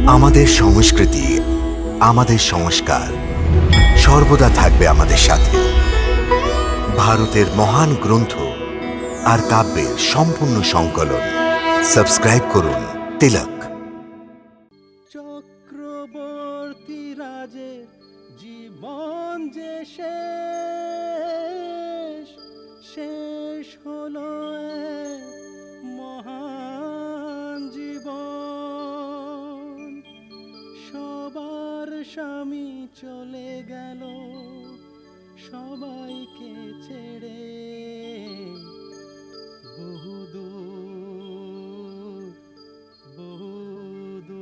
আমাদের সংস্কৃতি, আমাদের সংস্কার সর্বদা থাকবে আমাদের সাথে। ভারতের মহান গ্রন্থ আর কাব্যের সম্পূর্ণ সংকলন। সাবস্ক্রাইব করুন তিলক। চক্রবর্তী রাজের জীবন যে শেষ হলো মহান জীবন। সবার স্বামী চলে গেল সবাইকে ছেড়ে বহুদূর বহুদূর।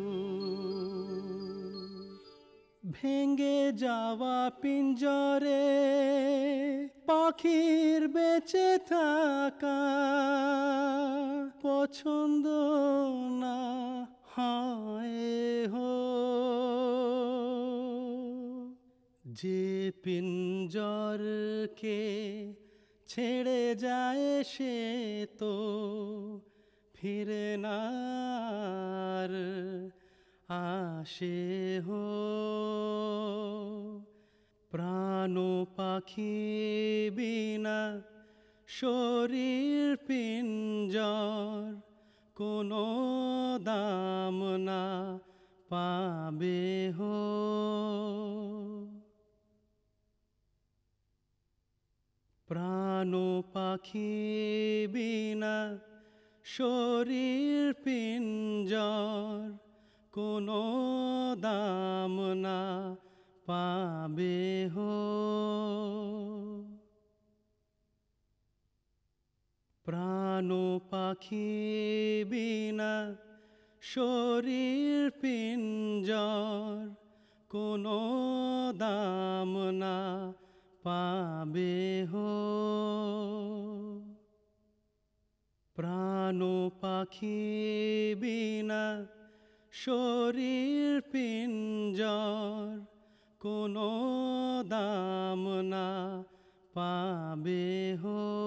ভেঙে যাওয়া পিঞ্জরে পাখির বেঁচে থাকা পছন্দ না হয় হো। যে পিঞ্জরকে ছেড়ে যায় সে তো ফিরে না আর আসে হো। প্রাণ পাখি বিনা শরীর পিঞ্জর কোনো দাম না পাবে হো। প্রাণ পাখি বিনা শরীর পিঞ্জর কোনো দাম না পাবে হো। প্রাণ পাখি বিনা শরীর পিঞ্জর কোনো দাম না পাবে হো। প্রাণ পাখি বিনা শরীর পিঞ্জর কোনো দাম না পাবে হো।